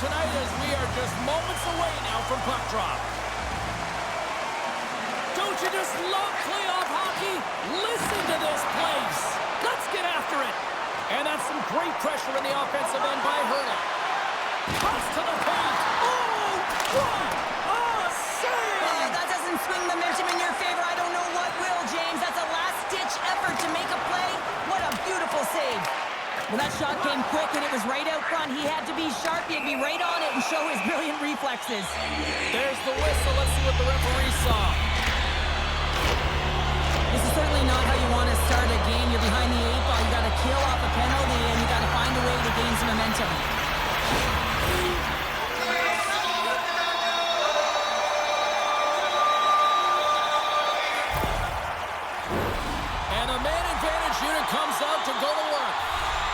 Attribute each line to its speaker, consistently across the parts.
Speaker 1: tonight as we are just moments away now from puck drop. Don't you just love playoff hockey? Listen to this place. Let's get after it. And that's some great pressure in the offensive end by Herta. Pass to the paint. Oh, what a save!
Speaker 2: Oh, that doesn't swing the momentum in your favor. I don't know what will, James. That's a last-ditch effort to make a play. What a beautiful save. Well, that shot came quick, and it was right out front. He had to be sharp. He had to be right on it and show his brilliant reflexes.
Speaker 1: There's the whistle. Let's see what the referee saw.
Speaker 2: This is certainly not how you want to start a game. You're behind the 8 ball. You got to kill off a penalty, and you got to find a way to gain some momentum.
Speaker 1: And the man advantage unit comes out to go to work.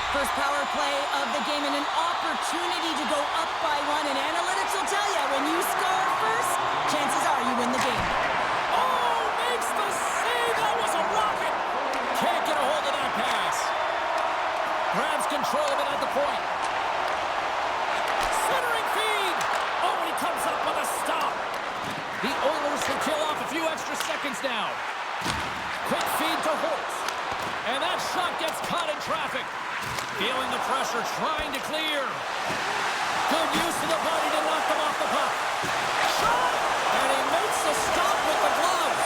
Speaker 2: First power play of the game and an opportunity to go up by 1. And analytics will tell you, when you score first, chances are you win the game.
Speaker 1: Oh, makes the save. That was a rocket. Can't get a hold of that pass. Grabs control of it at the point. Centering feed. Oh, and he comes up with a stop. The Oilers will kill off a few extra seconds now. Quick feed to Holtz. And that shot gets caught in traffic. Feeling the pressure, trying to clear. Good use of the body to knock them off the puck. Shot! And he makes the stop with the glove.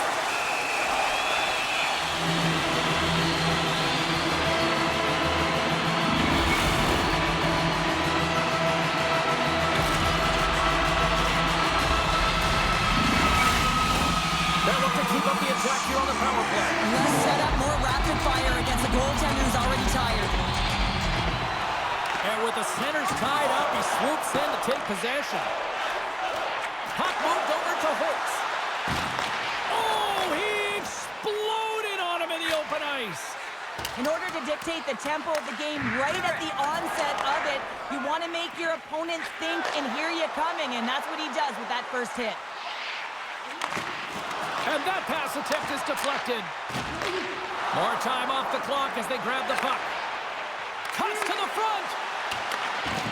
Speaker 1: They're looking to keep up the attack here on the power play.
Speaker 2: Let's set up more rapid fire against a goaltender who's already tired.
Speaker 1: And with the centers tied up, he swoops in to take possession. Puck moved over to Holtz. Oh, he exploded on him in the open ice.
Speaker 2: In order to dictate the tempo of the game right at the onset of it, you want to make your opponent think and hear you coming, and that's what he does with that first hit.
Speaker 1: And that pass attempt is deflected. More time off the clock as they grab the puck. Cuts to the front.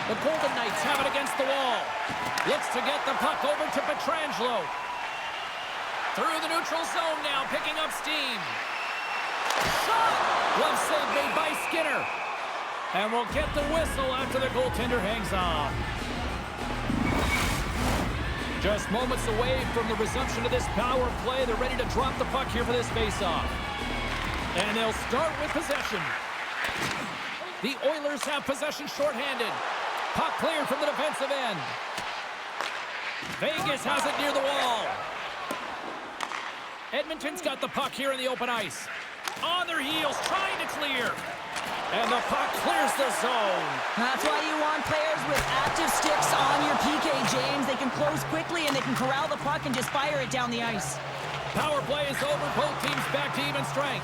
Speaker 1: The Golden Knights have it against the wall. Looks to get the puck over to Pietrangelo. Through the neutral zone now, picking up steam. Shot! Glove save made by Skinner. And we'll get the whistle after the goaltender hangs on. Just moments away from the resumption of this power play. They're ready to drop the puck here for this faceoff. And they'll start with possession. The Oilers have possession shorthanded. Puck cleared from the defensive end. Vegas has it near the wall. Edmonton's got the puck here in the open ice. On their heels, trying to clear. And the puck clears the zone.
Speaker 2: That's why you want players with active sticks on your PK, James. They can close quickly and they can corral the puck and just fire it down the ice.
Speaker 1: Power play is over. Both teams back to even strength.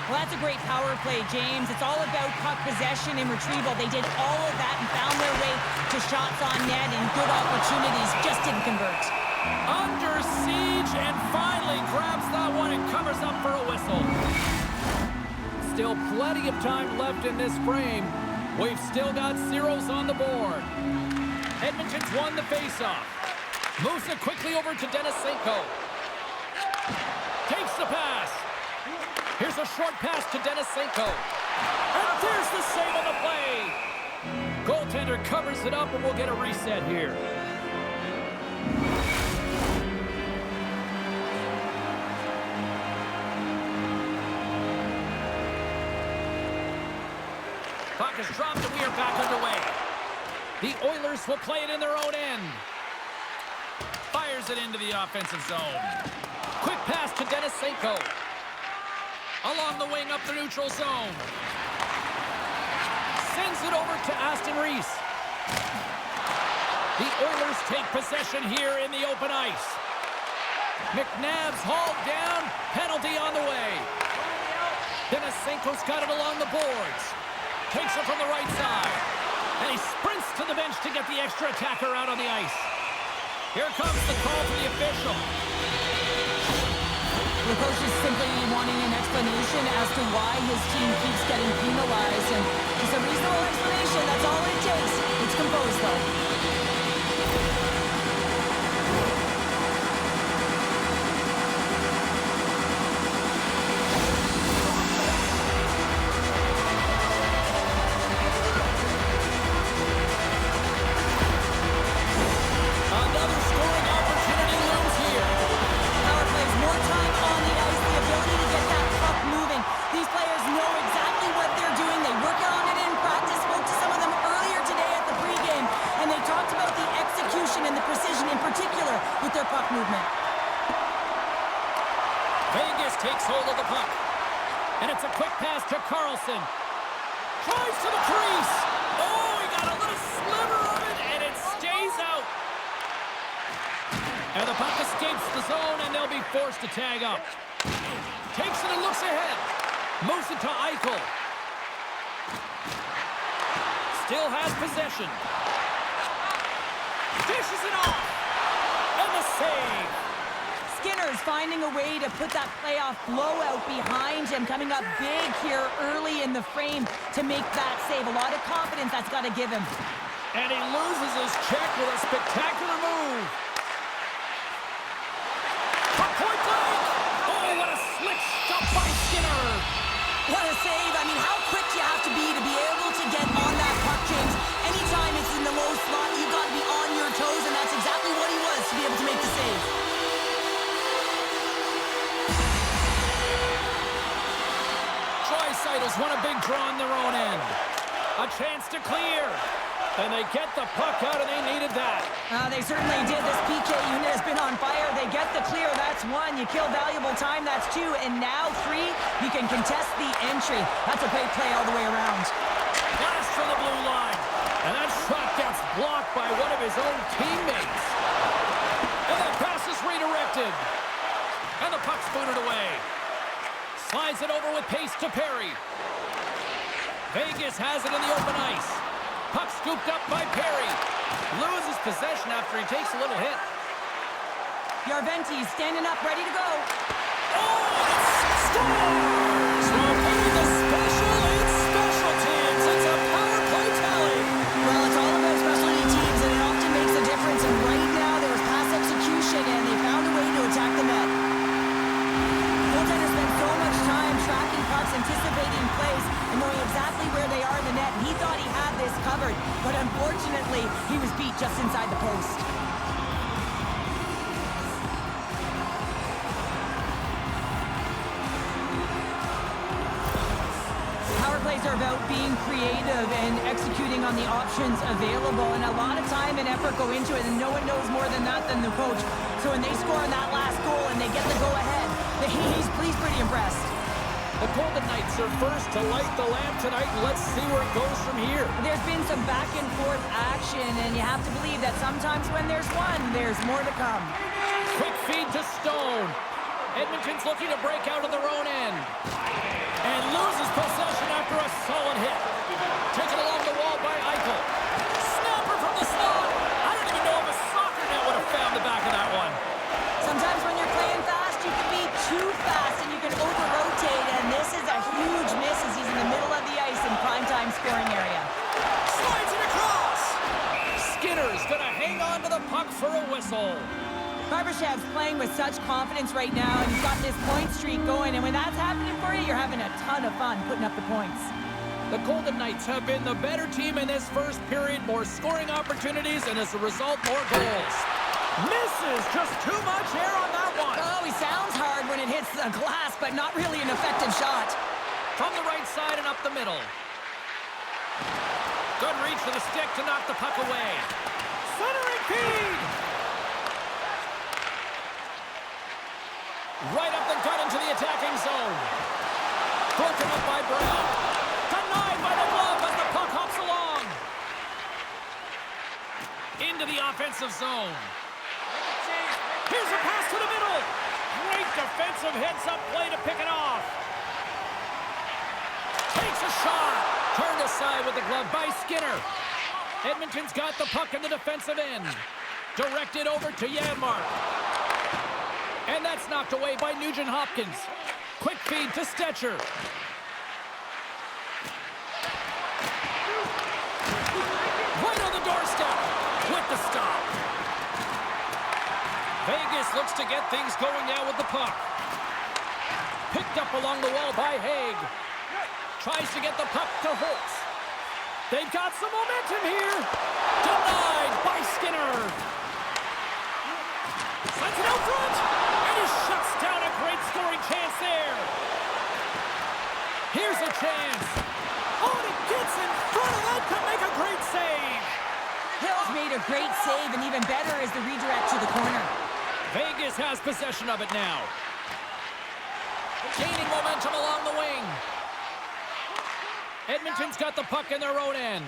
Speaker 2: Well, that's a great power play, James. It's all about puck possession and retrieval. They did all of that and found their way to shots on net and good opportunities. Just didn't convert.
Speaker 1: Under siege and finally grabs that one and covers up for a whistle. Still plenty of time left in this frame. We've still got zeros on the board. Edmonton's won the faceoff. Moves it quickly over to Denisenko. Takes the pass. Here's a short pass to Denisenko. And there's the save on the play. Goaltender covers it up and we'll get a reset here. Puck is dropped and we are back underway. The Oilers will play it in their own end. Fires it into the offensive zone. Quick pass to Denisenko. Along the wing up the neutral zone. Sends it over to Aston Reese. The Oilers take possession here in the open ice. McNabb's hauled down. Penalty on the way. Denisenko's got it along the boards. Takes it from the right side. And he sprints to the bench to get the extra attacker out on the ice. Here comes the call from the official.
Speaker 2: The coach is simply wanting an explanation as to why his team keeps getting penalized. And it's a reasonable explanation. That's all it takes. It's composed, though. and the precision in particular with their puck movement.
Speaker 1: Vegas takes hold of the puck. And it's a quick pass to Carlson. Drives to the crease. Oh, he got a little sliver of it, and it stays out. And the puck escapes the zone, and they'll be forced to tag up. Takes it and looks ahead. Moves it to Eichel. Still has possession. Dishes it off. And the save.
Speaker 2: Skinner's finding a way to put that playoff blowout behind him, coming up big here early in the frame to make that save. A lot of confidence that's got to give him.
Speaker 1: And he loses his check with a spectacular move. From point blank. Oh, what a slick stop by Skinner.
Speaker 2: What a save. I mean, how quick do you have to be able to get on that puck, James? Anytime it's in the low slot, you've got to be on your toes, and that's exactly what he was to be able to make the save.
Speaker 1: Tricidals won a big draw on their own end. A chance to clear. And they get the puck out, and they needed that.
Speaker 2: They certainly did. This PK unit has been on fire. They get the clear. That's one. You kill valuable time. That's two. And now three, you can contest the entry. That's a great play all the way around.
Speaker 1: Blast from the blue line. And that shot gets blocked by one of his own teammates. And that pass is redirected. And the puck's booted away. Slides it over with pace to Perry. Vegas has it in the open ice. Puck scooped up by Perry. Loses possession after he takes a little hit.
Speaker 2: Yarventi standing up, ready to go.
Speaker 1: Oh, it's scores! Well, playing the special and special teams. It's a power play tally.
Speaker 2: Well, it's all about specialty teams, and it often makes a difference. And right now, there was pass execution, and they found a way to attack the net. Goaltender spent so much time tracking pucks, anticipating plays, and knowing exactly where they are in the net. He thought he had this covered, but unfortunately, he was beat just inside the post. Power plays are about being creative and executing on the options available, and a lot of time and effort go into it, and no one knows more than that than the coach. So when they score on that last goal and they get the go-ahead, he's pretty impressed.
Speaker 1: The Golden Knights are first to light the lamp tonight, and let's see where it goes from here.
Speaker 2: There's been some back-and-forth action, and you have to believe that sometimes when there's one, there's more to come.
Speaker 1: Quick feed to Stone. Edmonton's looking to break out of their own end. And loses possession after a solid hit. Taken along the wall by Eichel. Snapper from the slot. I don't even know if a soccer net would have found the back of that one.
Speaker 2: Sometimes when you're playing fast, you can be too fast, and you can over-rotate, and this is a huge miss as he's in the middle of the ice in primetime scoring area.
Speaker 1: Slides it across. Skinner's going to hang on to the puck for a whistle.
Speaker 2: Barbashev's playing with such confidence right now, and he's got this point streak going, and when that's happening for you, you're having a ton of fun putting up the points.
Speaker 1: The Golden Knights have been the better team in this first period, more scoring opportunities, and as a result, more goals. Misses just too much air on that one.
Speaker 2: Oh, he sounds hard when it hits the glass, but not really an effective shot.
Speaker 1: From the right side and up the middle. Good reach to the stick to knock the puck away. Centering feed. Right up the gut into the attacking zone. Broken up by Brown. Denied by the glove as the puck hops along. Into the offensive zone. Here's a pass to the middle. Great defensive heads-up play to pick it off. Takes a shot. Turned aside with the glove by Skinner. Edmonton's got the puck in the defensive end. Directed over to Janmark. And that's knocked away by Nugent-Hopkins. Quick feed to Stetcher. Right on the doorstep with the stop. Vegas looks to get things going now with the puck. Picked up along the wall by Haig. Tries to get the puck to Holtz. They've got some momentum here. Denied by Skinner. Sends it out front. And he shuts down a great scoring chance there. Here's a chance. Oh, and he gets in front of that to make a great save.
Speaker 2: Hill's made a great Great save, and even better is the redirect to the corner.
Speaker 1: Vegas has possession of it now. Gaining momentum along the wing. Edmonton's got the puck in their own end.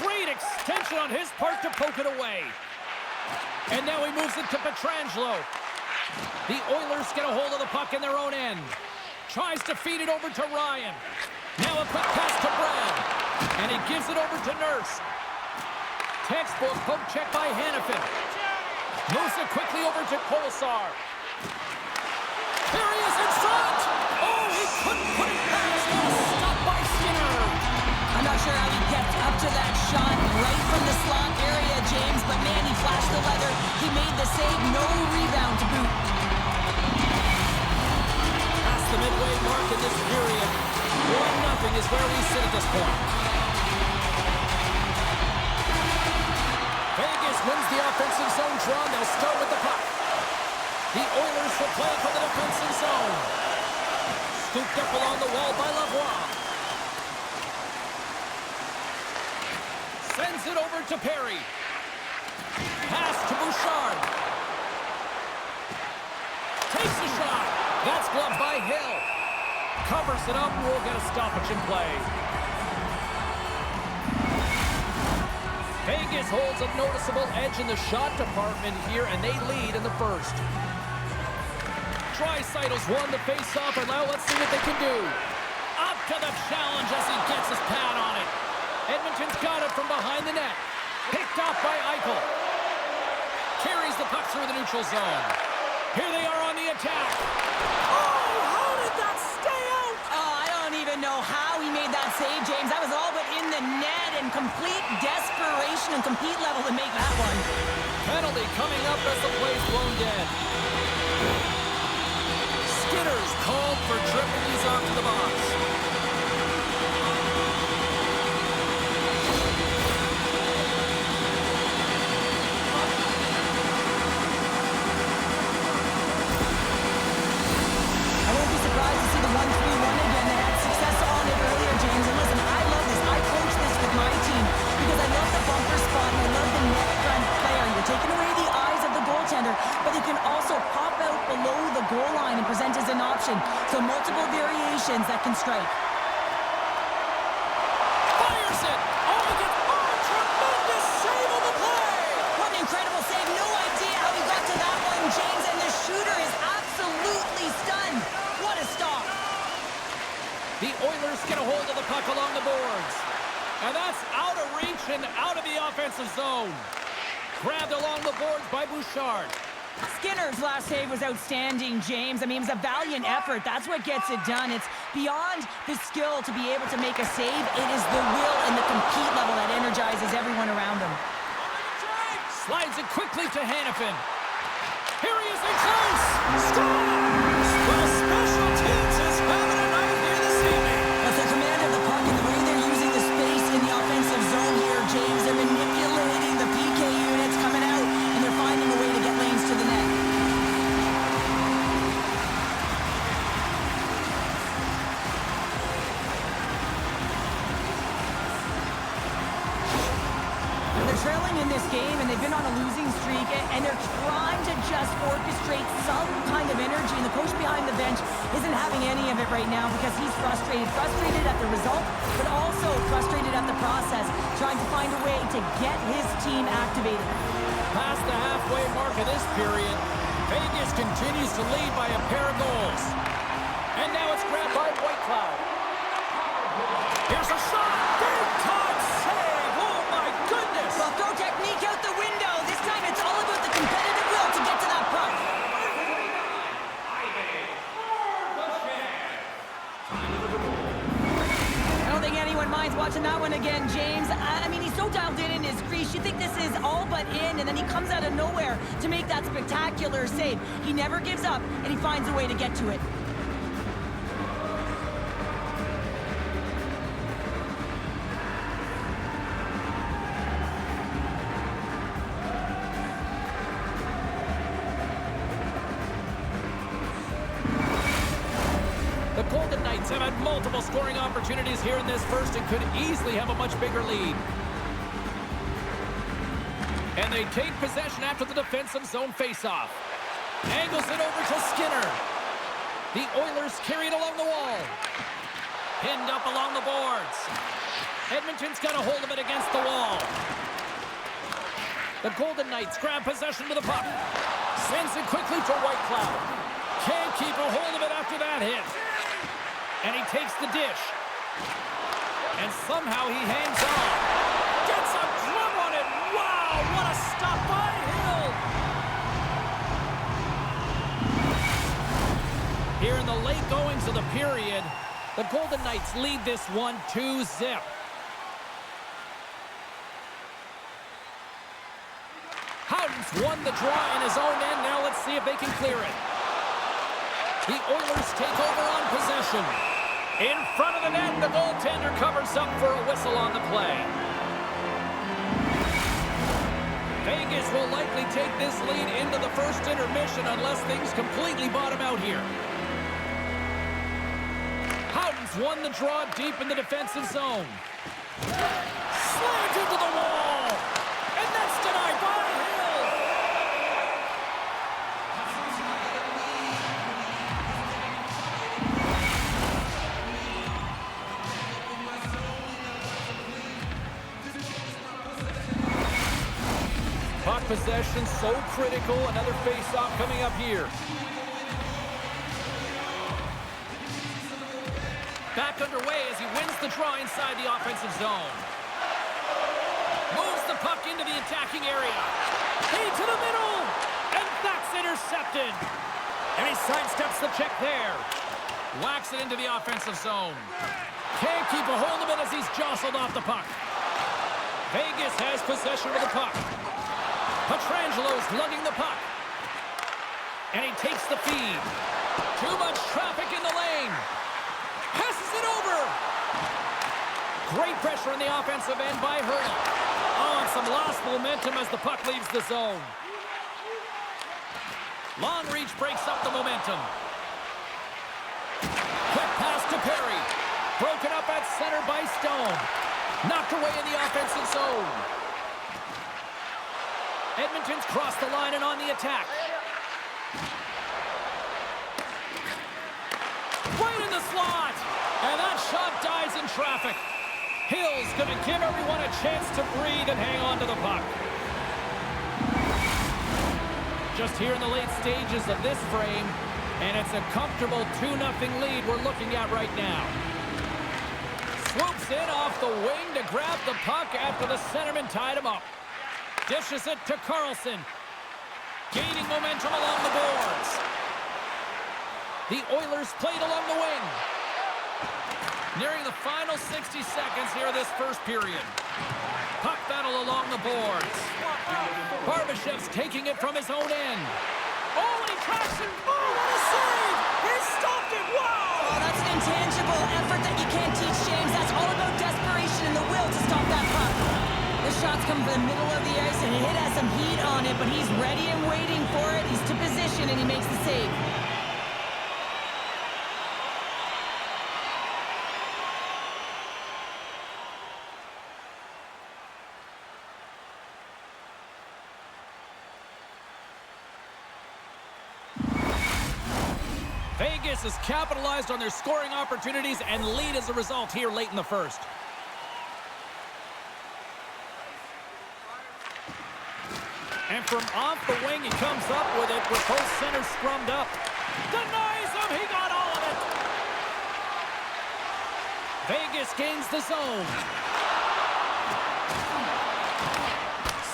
Speaker 1: Great extension on his part to poke it away. And now he moves it to Pietrangelo. The Oilers get a hold of the puck in their own end. Tries to feed it over to Ryan. Now a quick pass to Brad. And he gives it over to Nurse. Textbook poke check by Hannafin. Moves it quickly over to Kolesar. There he is in front! Oh, he couldn't put it past. Stop by Skinner.
Speaker 2: I'm not sure how he kept up to that shot right from the slot area, James, but man, he flashed the leather. He made the save, no rebound to boot.
Speaker 1: Past the midway mark in this period. 1-0 is where we sit at this point. Vegas wins the offensive zone draw. They'll start with the puck. The Oilers will play for the defensive zone. Scooped up along the wall by Lavoie. Sends it over to Perry. Pass to Bouchard. Takes the shot. That's gloved by Hill. Covers it up. We'll get a stoppage in play. Vegas holds a noticeable edge in the shot department here, and they lead in the first. Draisaitl's won the face-off, and now let's see what they can do. Up to the challenge as he gets his pad on it. Edmonton's got it from behind the net. Picked off by Eichel. Carries the puck through the neutral zone. Here they are on the attack. Oh, how did that stay out?
Speaker 2: Oh, I don't even know how he made that save, James. That was all but in the net, and complete desperation and compete level to make that one.
Speaker 1: Penalty coming up as the play's blown dead. Skinner's called for tripping these off to the box.
Speaker 2: I won't be surprised to see the 1-3-1 again. They had success on it earlier, James. And listen, I love this. I coach this with my team because I love the bumper spot and I love the net front player. You're taking away the eyes of the goaltender, but they can also pop out below the goal line and present as an option. So multiple variations that can strike.
Speaker 1: Fires it! Oh, he gets tremendous save on the play!
Speaker 2: What an incredible save. No idea how he got to that one, James. And the shooter is absolutely stunned. What a stop.
Speaker 1: The Oilers get a hold of the puck along the boards. And that's out of reach and out of the offensive zone. Grabbed along the boards by Bouchard.
Speaker 2: Skinner's last save was outstanding, James. I mean, it was a valiant effort. That's what gets it done. It's beyond the skill to be able to make a save. It is the will and the compete level that energizes everyone around him.
Speaker 1: Slides it quickly to Hannafin. Here he is in close. Score! Well, special teams is having a night here this evening.
Speaker 2: That's the command of the puck and the way they're using the space in the offensive zone here, James. They're manipulating the PK units coming out, and they're finding a way to get lanes to the net. They're trailing in this game, and they've been on a losing streak, and they're trying to just orchestrate some kind of energy, and the coach behind the bench isn't having any of it right now because he's frustrated at the result, but also frustrated at the process, trying to find a way to get his team activated.
Speaker 1: Past the halfway mark of this period, Vegas continues to lead by a pair of goals. And now it's grabbed by Whitecloud. Here's a shot! Big time save! Oh my goodness!
Speaker 2: Well, throw technique out the window. This time it's all about the competitive will to get to that puck. I don't think anyone minds watching that one again, James. I mean, he's so dialed in his crease. You think this is all but in, and then he comes out of nowhere to make that spectacular save. He never gives up, and he finds a way to get to it.
Speaker 1: The Golden Knights have had multiple scoring opportunities here in this first and could easily have a much bigger lead. And they take possession after the defensive zone faceoff. Angles it over to Skinner. The Oilers carry it along the wall. Pinned up along the boards. Edmonton's got a hold of it against the wall. The Golden Knights grab possession with the puck. Sends it quickly to Whitecloud. Can't keep a hold of it after that hit. And he takes the dish. And somehow he hangs on. Gets a drum on it. Wow, what a stop by Hill. Here in the late goings of the period, the Golden Knights lead this one 2-0. Howden's won the draw in his own end. Now let's see if they can clear it. The Oilers take over on possession. In front of the net, the goaltender covers up for a whistle on the play. Vegas will likely take this lead into the first intermission unless things completely bottom out here. Howden's won the draw deep in the defensive zone. Slammed into the wall. And that's denied by Hill. Puck possession so critical. Another face-off coming up here. Back underway as he wins the draw inside the offensive zone. Moves the puck into the attacking area. Feed to the middle. And that's intercepted. And he sidesteps the check there. Whacks it into the offensive zone. Can't keep a hold of it as he's jostled off the puck. Vegas has possession of the puck. Petrangelo's lugging the puck. And he takes the feed. Too much traffic in the lane. Passes it over. Great pressure in the offensive end by Hurdle. Oh, and some lost momentum as the puck leaves the zone. Long reach breaks up the momentum. Quick pass to Perry. Broken up at center by Stone. Knocked away in the offensive zone. Edmonton's crossed the line and on the attack. Right in the slot. And that shot dies in traffic. Hill's going to give everyone a chance to breathe and hang on to the puck. Just here in the late stages of this frame, and it's a comfortable 2-0 lead we're looking at right now. Swoops in off the wing to grab the puck after the centerman tied him up. Dishes it to Carlson. Gaining momentum along the boards. The Oilers played along the wing. Nearing the final 60 seconds here of this first period. Puck battle along the boards. Barbashev's taking it from his own end. Oh, and he cracks it. Oh, what a save! He stopped it. Wow!
Speaker 2: Oh, that's an intangible effort that you can't teach, James. That's all about desperation and the will to stop that puck. The shots come from the middle of the ice, and it has some heat on it, but he's ready and waiting for it. He's to position, and he makes the save.
Speaker 1: Vegas has capitalized on their scoring opportunities and lead as a result here late in the first. And from off the wing, he comes up with it with both centers scrummed up. Denies him. He got all of it. Vegas gains the zone.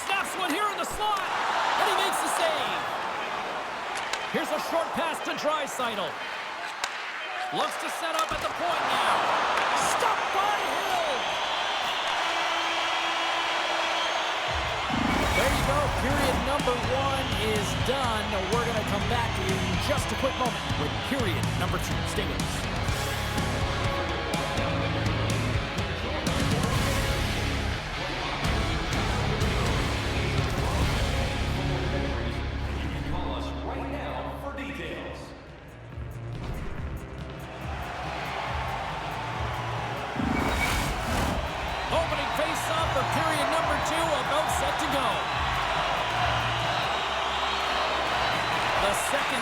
Speaker 1: Snaps one here in the slot. And he makes the save. Here's a short pass to Draisaitl. Looks to set up at the point now. Stopped by Hill. There you go. Period number 1 is done. We're going to come back to you in just a quick moment with period number 2. Stay with us.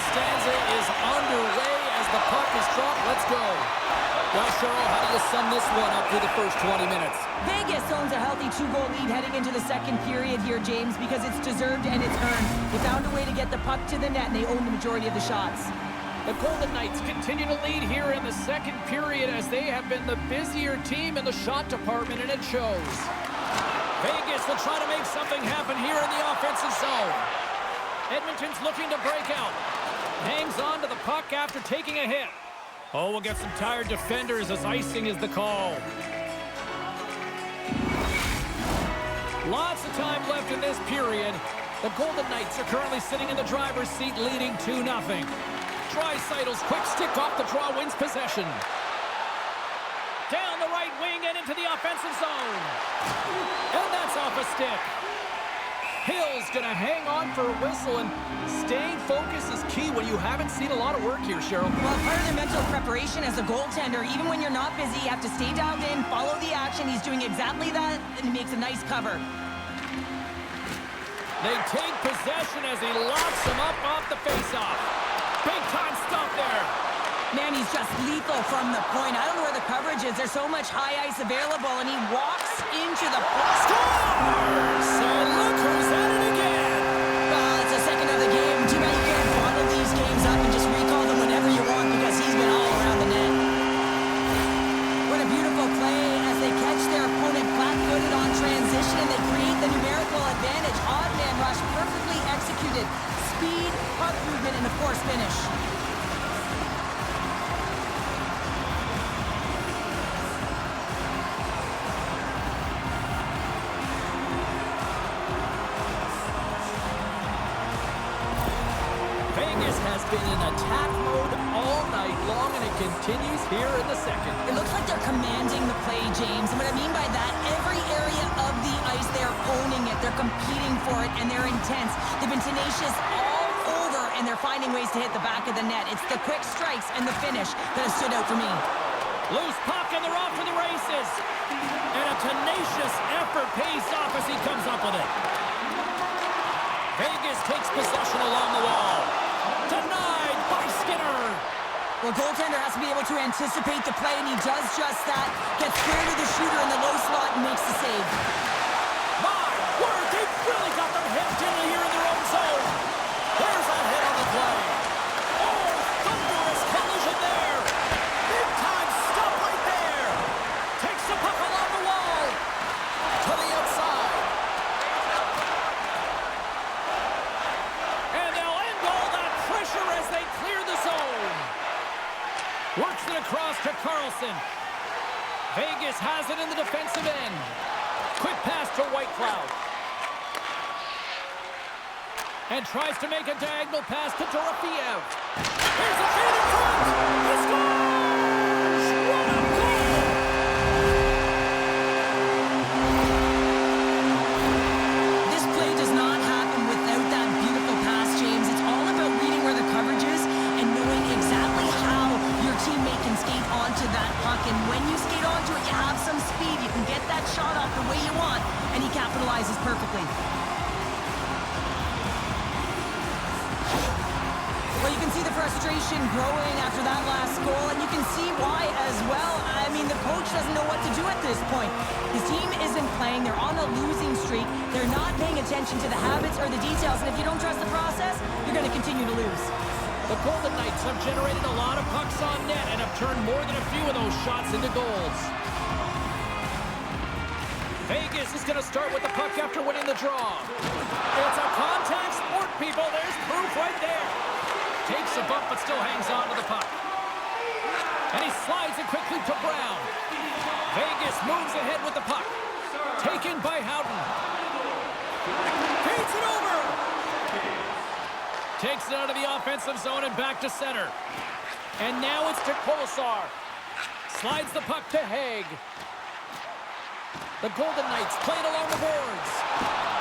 Speaker 1: stanza is underway as the puck is dropped. Let's go. Well, Cheryl, how do you sum this one up through the first 20 minutes?
Speaker 2: Vegas owns a healthy 2-goal lead heading into the second period here, James, because it's deserved and it's earned. They found a way to get the puck to the net, and they own the majority of the shots.
Speaker 1: The Golden Knights continue to lead here in the second period as they have been the busier team in the shot department, and it shows. Vegas will try to make something happen here in the offensive zone. Edmonton's looking to break out. Hangs on to the puck after taking a hit. Oh, we'll get some tired defenders as icing is the call. Lots of time left in this period. The Golden Knights are currently sitting in the driver's seat, leading 2-0. Draisaitl's quick stick off the draw wins possession. Down the right wing and into the offensive zone. And that's off a stick. Hill's going to hang on for a whistle, and staying focused is key when you haven't seen a lot of work here, Cheryl.
Speaker 2: Well, part of their mental preparation as a goaltender, even when you're not busy, you have to stay dialed in, follow the action. He's doing exactly that, and he makes a nice cover.
Speaker 1: They take possession as he locks him up off the faceoff. Big-time stuff there.
Speaker 2: Man, he's just lethal from the point. I don't know where the coverage is. There's so much high ice available, and he walks into the box.
Speaker 1: Scores! And look who's at it again.
Speaker 2: Well, it's the second of the game. Too bad you can't bottle these games up and just recall them whenever you want, because he's been all around the net. What a beautiful play as they catch their opponent flat-footed on transition, and they create the numerical advantage. Odd man rush, perfectly executed. Speed, puck movement, and of course finish.
Speaker 1: Vegas has been in attack mode all night long, and it continues here in the second.
Speaker 2: It looks like they're commanding the play, James. And what I mean by that, every area of the ice, they're owning it. They're competing for it, and they're intense. They've been tenacious all over, and they're finding ways to hit the back of the net. It's the quick strikes and the finish that has stood out for me.
Speaker 1: Loose puck, and they're off to the races. And a tenacious effort pays off as he comes up with it. Vegas takes possession along the wall. Denied by Skinner.
Speaker 2: Well, goaltender has to be able to anticipate the play, and he does just that. Gets square to the shooter in the low slot and makes the save.
Speaker 1: My word, they've really got them hemmed in here in their own zone. There's a hit on the play. Oh, thunderous collision there. Big time stop right there. Takes the puck along the wall. To the outside. And they'll end all that pressure as they clear the zone. Works it across to Carlson. Vegas has it in the defensive end. Quick pass to Whitecloud. And tries to make a diagonal pass to Dorofeev. Here's a feed in front. He scores! What a goal!
Speaker 2: This play does not happen without that beautiful pass, James. It's all about reading where the coverage is and knowing exactly how your teammate can skate onto that puck. And when you skate onto it, you have some speed. You can get that shot off the way you want, and he capitalizes perfectly. Well, you can see the frustration growing after that last goal, and you can see why as well. I mean, the coach doesn't know what to do at this point. His team isn't playing. They're on a losing streak. They're not paying attention to the habits or the details, and if you don't trust the process, you're going to continue to lose.
Speaker 1: The Golden Knights have generated a lot of pucks on net and have turned more than a few of those shots into goals. Vegas is going to start with the puck after winning the draw. It's a contact sport, people. There's proof right there. Takes a bump, but still hangs on to the puck. And he slides it quickly to Brown. Vegas moves ahead with the puck. Taken by Houghton. Feeds it over. Takes it out of the offensive zone and back to center. And now it's to Kolesar. Slides the puck to Haig. The Golden Knights playing along the boards.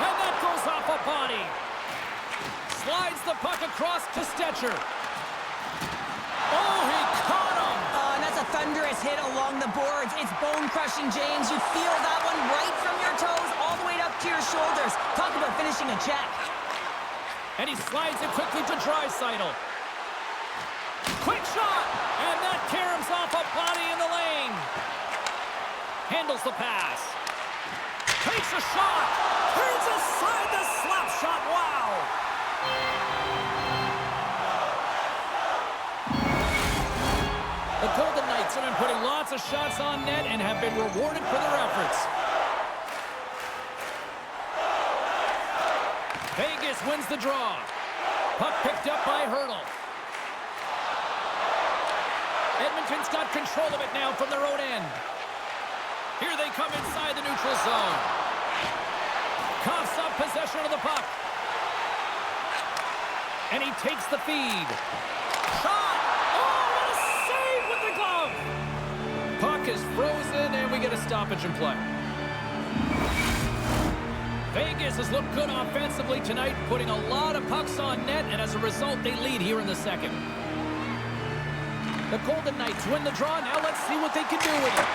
Speaker 1: And that goes off a body. Slides the puck across to Stetcher. Oh, he caught him.
Speaker 2: Oh, and that's a thunderous hit along the boards. It's bone-crushing, James. You feel that one right from your toes all the way up to your shoulders. Talk about finishing a check.
Speaker 1: And he slides it quickly to Draisaitl. Quick shot! And that caroms off a body in the lane. Handles the pass. Takes a shot. Turns aside the slap shot. Wow! The Golden Knights have been putting lots of shots on net and have been rewarded for their efforts. Vegas wins the draw. Puck picked up by Hurdle. Edmonton's got control of it now from their own end. Here they come inside the neutral zone. Coughs up possession of the puck. And he takes the feed. Shot! Oh, what a save with the glove! Puck is frozen, and we get a stoppage in play. Vegas has looked good offensively tonight, putting a lot of pucks on net, and as a result, they lead here in the second. The Golden Knights win the draw. Now let's see what they can do with it.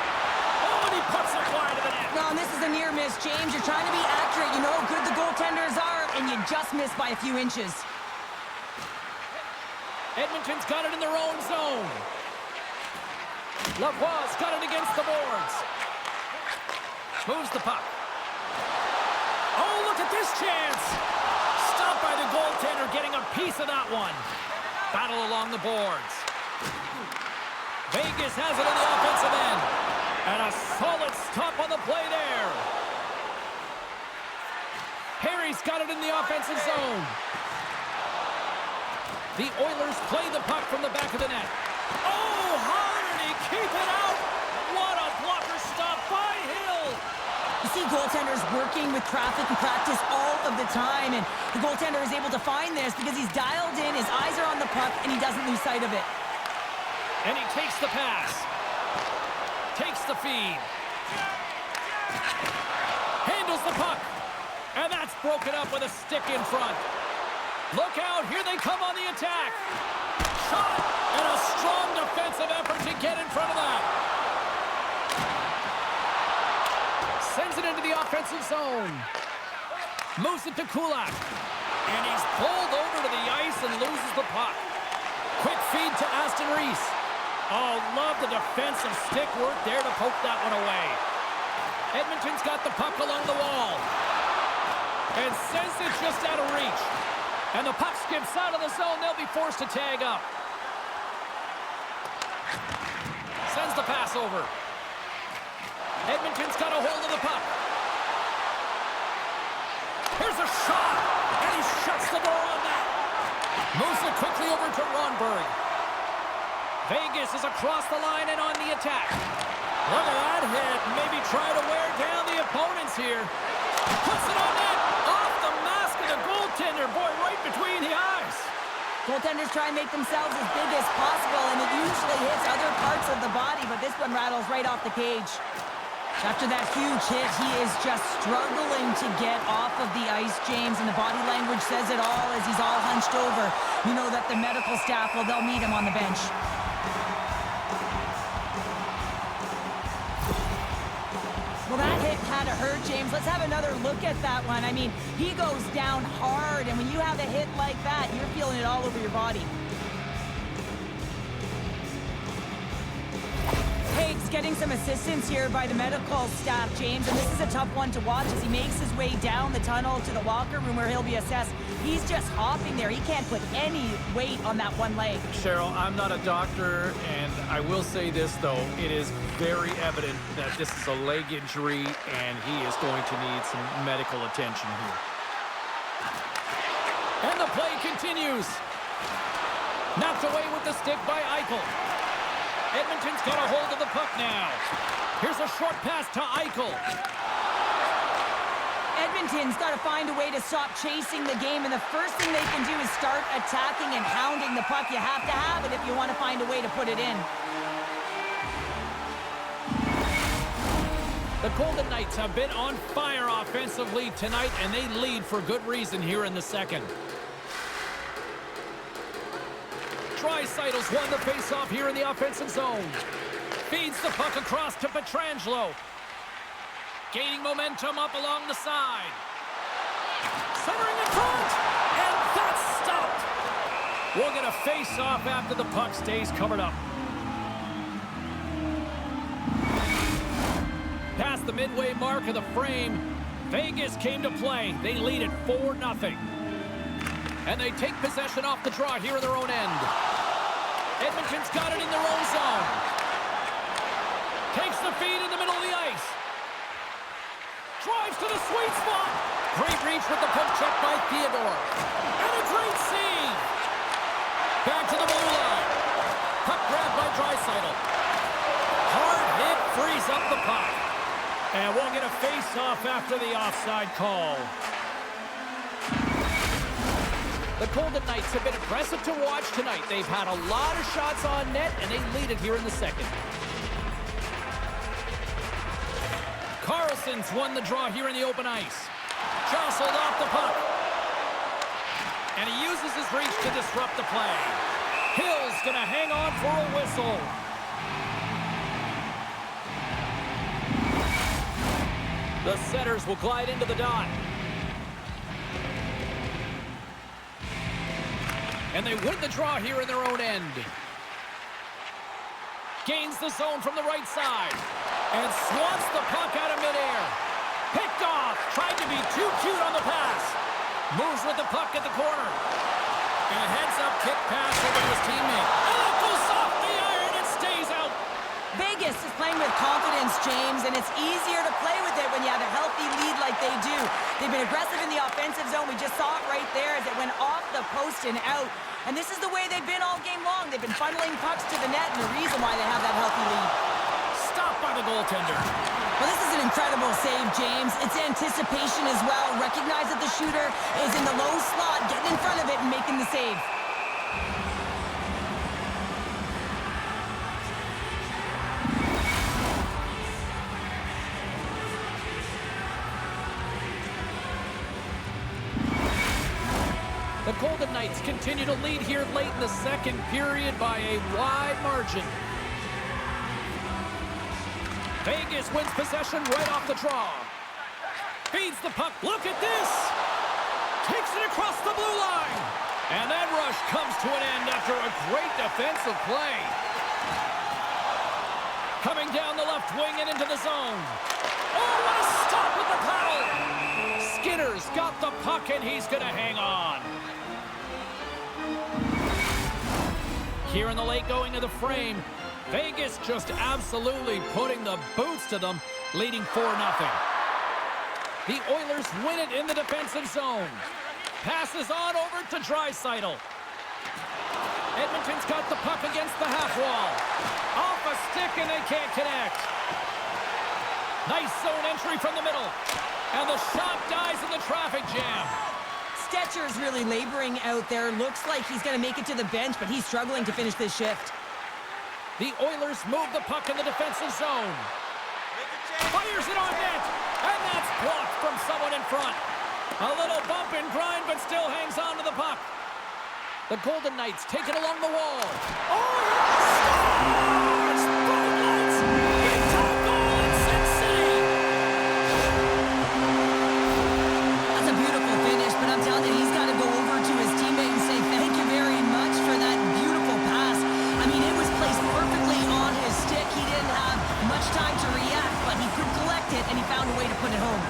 Speaker 1: Oh, and he puts it wide of the net.
Speaker 2: No, and this is a near miss, James. You're trying to be accurate. You know how good the goaltenders are, and you just miss by a few inches.
Speaker 1: Edmonton's got it in their own zone. Lavoie's got it against the boards. Moves the puck. Oh, look at this chance. Stopped by the goaltender, getting a piece of that one. Battle along the boards. Vegas has it in the offensive end. And a solid stop on the play there. Harry's got it in the offensive zone. The Oilers play the puck from the back of the net. Oh, how did he keep it out? What a blocker stop by Hill.
Speaker 2: You see goaltenders working with traffic and practice all of the time, and the goaltender is able to find this because he's dialed in, his eyes are on the puck, and he doesn't lose sight of it.
Speaker 1: And he takes the pass. Takes the feed. Handles the puck. And that's broken up with a stick in front. Look out, here they come on the attack. Shot, and a strong defensive effort to get in front of that. Sends it into the offensive zone. Moves it to Kulak. And he's pulled over to the ice and loses the puck. Quick feed to Aston Reese. Oh, love the defensive stick work there to poke that one away. Edmonton's got the puck along the wall. And sends it just out of reach. And the puck skips out of the zone. They'll be forced to tag up. Sends the pass over. Edmonton's got a hold of the puck. Here's a shot. And he shuts the door on that. Moves it quickly over to Ronberg. Vegas is across the line and on the attack. Look at that hit. Maybe try to wear down the opponents here. Puts it on net. Off the mask of the goaltender. Boy, right between the eyes.
Speaker 2: Goaltenders try and make themselves as big as possible, and it usually hits other parts of the body, but this one rattles right off the cage. After that huge hit, he is just struggling to get off of the ice, James, and the body language says it all as he's all hunched over. You know that the medical staff, well, they'll meet him on the bench. Well, that hit had to hurt, James. Let's have another look at that one. I mean, he goes down hard, and when you have a hit like that, you're feeling it all over your body. Hague's getting some assistance here by the medical staff, James, and this is a tough one to watch as he makes his way down the tunnel to the locker room where he'll be assessed. He's just hopping there. He can't put any weight on that one leg.
Speaker 1: Cheryl, I'm not a doctor, and I will say this, though. It is very evident that this is a leg injury, and he is going to need some medical attention here. And the play continues. Knocked away with the stick by Eichel. Edmonton's got a hold of the puck now. Here's a short pass to Eichel.
Speaker 2: Edmonton's got to find a way to stop chasing the game, and the first thing they can do is start attacking and hounding the puck. You have to have it if you want to find a way to put it in. The Golden Knights have been on fire offensively tonight, and they lead for good reason here in the second. Draisaitl's won the faceoff here in the offensive zone. Feeds the puck across to Pietrangelo. Gaining momentum up along the side. Centering in front, and that's stopped.
Speaker 1: We'll get a face-off after the puck stays covered up. Past the midway mark of the frame, Vegas came to play. They lead it 4-0. And they take possession off the draw here in their own end. Edmonton's got it in their own zone. Takes the feed in the middle of the ice. Drives to the sweet spot. Great reach with the poke check by Theodore. And a great save. Back to the blue line. Puck grabbed by Draisaitl. Hard hit frees up the puck. And we'll get a face-off after the offside call. The Golden Knights have been impressive to watch tonight. They've had a lot of shots on net, and they lead it here in the second. Carlson's won the draw here in the open ice. Jostled off the puck. And he uses his reach to disrupt the play. Hill's going to hang on for a whistle. The setters will glide into the dot. And they win the draw here in their own end. Gains the zone from the right side. And swats the puck out of midair. Picked off. Tried to be too cute on the pass. Moves with the puck at the corner. And a heads-up kick pass over to his teammate. And it goes off the iron. It stays out.
Speaker 2: Vegas is playing with confidence, James, and it's easier to play with it when you have a healthy lead like they do. They've been aggressive in the offensive zone. We just saw it right there as it went off the post and out. And this is the way they've been all game long. They've been funneling pucks to the net, and the reason why they have that healthy lead.
Speaker 1: Stopped by the goaltender.
Speaker 2: Well, this is an incredible save, James. It's anticipation as well. Recognize that the shooter is in the low slot, getting in front of it and making the save.
Speaker 1: The Golden Knights continue to lead here late in the second period by a wide margin. Vegas wins possession right off the draw. Feeds the puck. Look at this. Takes it across the blue line. And that rush comes to an end after a great defensive play. Coming down the left wing and into the zone. Oh, what a stop with the paddle. Skinner's got the puck and he's going to hang on. Here in the late going of the frame, Vegas just absolutely putting the boots to them, leading 4-0. The Oilers win it in the defensive zone. Passes on over to Draisaitl. Edmonton's got the puck against the half wall. Off a stick and they can't connect. Nice zone entry from the middle. And the shot dies in the traffic jam.
Speaker 2: Stetcher's really laboring out there. Looks like he's going to make it to the bench, but he's struggling to finish this shift.
Speaker 1: The Oilers move the puck in the defensive zone. Fires it on net, and that's blocked from someone in front. A little bump and grind, but still hangs on to the puck. The Golden Knights take it along the wall. Oh, scores! Golden Knights! Big time goal in Sin City!
Speaker 2: That's a beautiful finish, but I'm telling you, he's got to go over to his teammate and say thank you very much for that beautiful pass. I mean, it was placed perfectly on his stick. He didn't have much time to react, but he could collect it, and he found a way to put it home.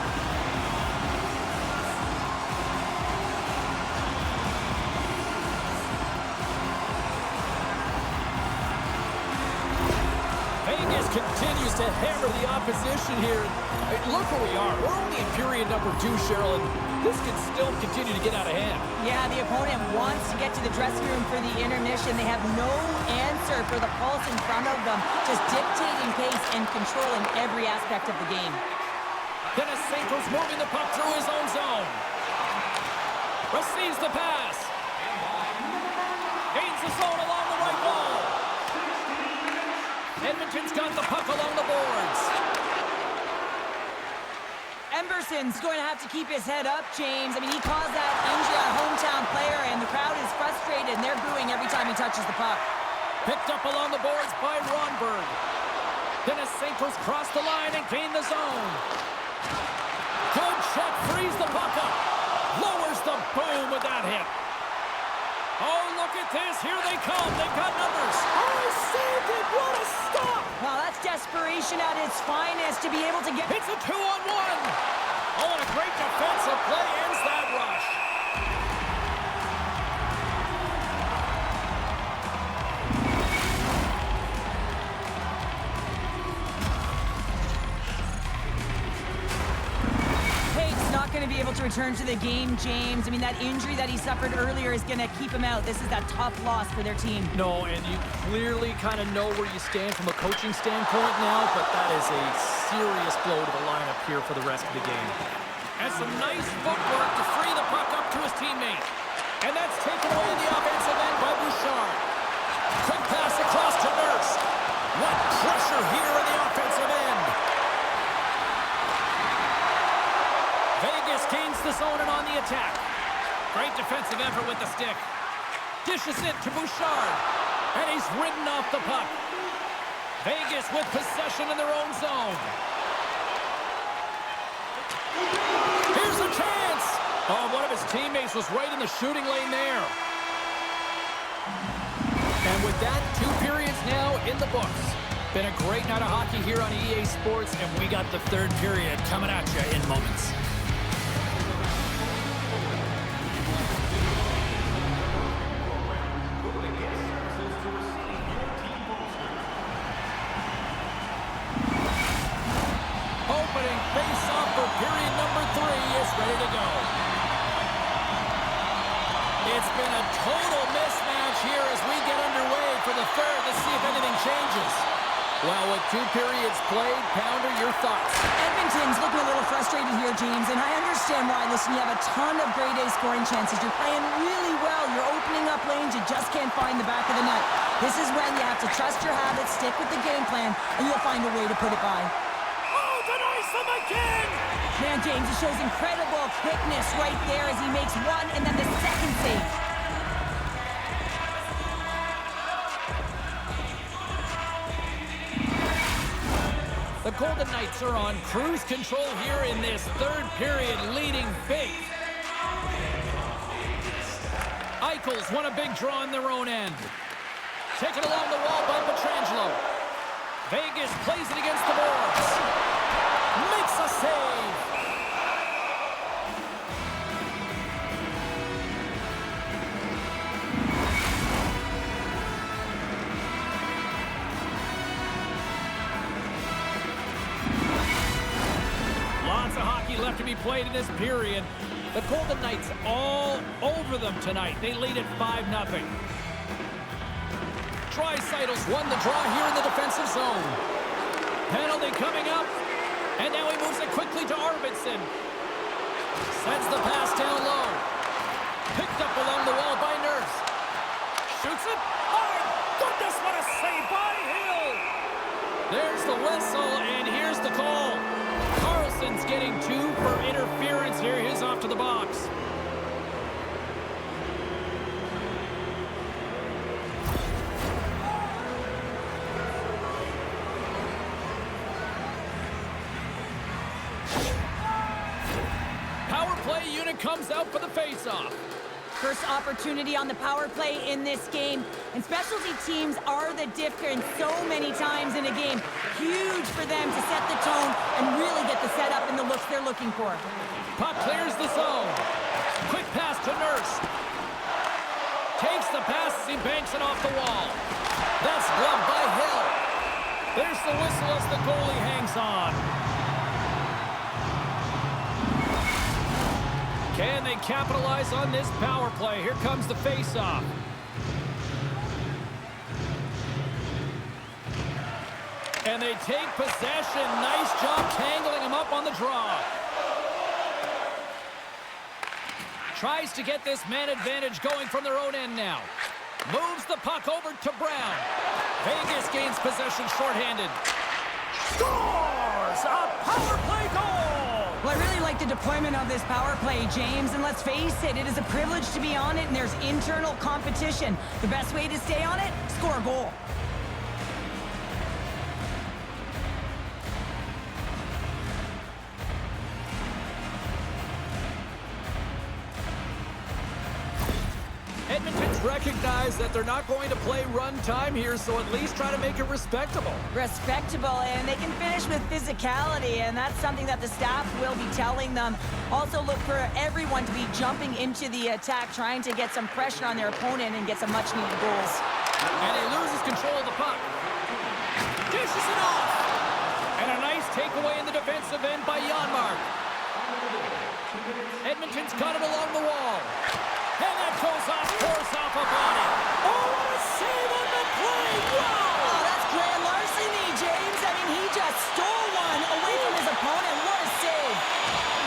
Speaker 1: Vegas continues to hammer the opposition here. Hey, look where we are. We're only in period number 2, Cheryl, and this could still continue to get out of hand.
Speaker 2: Yeah, the opponent wants to get to the dressing room for the intermission. They have no answer for the pulse in front of them, just dictating pace and controlling every aspect of the game.
Speaker 1: Dennis Santos moving the puck through his own zone. Receives the pass. Gains the zone along the right wall. Edmonton's got the puck along the boards.
Speaker 2: Emberson's going to have to keep his head up, James. I mean, he caused that injury, a hometown player, and the crowd is frustrated, and they're booing every time he touches the puck.
Speaker 1: Picked up along the boards by Ronberg. Dennis Santos crossed the line and gained the zone. Good check, frees the puck up. Lowers the boom with that hit. Oh, look at with this. Here they come. They've got numbers. Oh, saved it. What a stop.
Speaker 2: Well, that's desperation at its finest to be able to get...
Speaker 1: It's a 2-on-1. Oh, and a great defensive play ends that rush.
Speaker 2: Not going to be able to return to the game, James. I mean, that injury that he suffered earlier is going to keep him out. This is that tough loss for their team.
Speaker 1: No, and you clearly kind of know where you stand from a coaching standpoint now, but that is a serious blow to the lineup here for the rest of the game. And some nice footwork to free the puck up to his teammate. And that's taken away in the offensive end by Bouchard. Quick pass across to Nurse. What pressure here in the offensive end. Vegas gains the zone and on the attack. Great defensive effort with the stick. Dishes it to Bouchard. And he's ridden off the puck. Vegas with possession in their own zone. Here's a chance. Oh, one of his teammates was right in the shooting lane there. And with that, 2 periods now in the books. Been a great night of hockey here on EA Sports, and we got the 3rd period coming at you in moments. Opening face-off for period number 3 is ready to go. It's been a total mismatch here as we get underway for the 3rd. Let's see if anything changes. Well, with 2 periods played, Pounder, your thoughts?
Speaker 2: Edmonton's looking a little frustrated here, James, and I understand why. Listen, you have a ton of grade A scoring chances. You're playing really well. You're opening up lanes. You just can't find the back of the net. This is when you have to trust your habits, stick with the game plan, and you'll find a way to put it by.
Speaker 1: Oh, denies them again!
Speaker 2: Man, James, it shows incredible quickness right there as he makes one and then the second save.
Speaker 1: The Golden Knights are on cruise control here in this 3rd period, leading big. Eichels won a big draw in their own end. Taken along the wall by Pietrangelo. Vegas plays it against the boards. Makes a save. Lots of hockey left to be played in this period. The Golden Knights all over them tonight. They lead at 5-0. Draisaitl's won the draw here in the defensive zone. Penalty coming up. And now he moves it quickly to Arvidsson. Sends the pass down low. Picked up along the wall by Nurse. Shoots it. Oh, goodness, what a save by Hill. There's the whistle, and here's the call. Carlson's getting 2 for interference here. He's off to the box. Power play unit comes out for the face-off.
Speaker 2: First opportunity on the power play in this game. And specialty teams are the difference so many times in a game. Huge for them to set the tone and really get the setup and the looks they're looking for.
Speaker 1: Puck clears the zone. Quick pass to Nurse. Takes the pass as he banks it off the wall. That's gloved by Hill. There's the whistle as the goalie hangs on. Can they capitalize on this power play? Here comes the face-off. And they take possession. Nice job tangling him up on the draw. Tries to get this man advantage going from their own end now. Moves the puck over to Brown. Vegas gains possession shorthanded. Scores! A power play goal!
Speaker 2: Well, I really like the deployment of this power play, James, and let's face it, it is a privilege to be on it, and there's internal competition. The best way to stay on it, score a goal.
Speaker 1: Edmonton's recognize that they're not going to play run time here, so at least try to make it respectable.
Speaker 2: Respectable, and they can finish with physicality, and that's something that the staff will be telling them. Also look for everyone to be jumping into the attack, trying to get some pressure on their opponent and get some much-needed goals.
Speaker 1: And he loses control of the puck. Dishes it off. And a nice takeaway in the defensive end by Janmark. Edmonton's got it along the wall. And that goes off, force off a body. Oh, what a save on the play! Wow!
Speaker 2: Oh, that's grand larceny, James. I mean, he just stole one away from his opponent. What a save.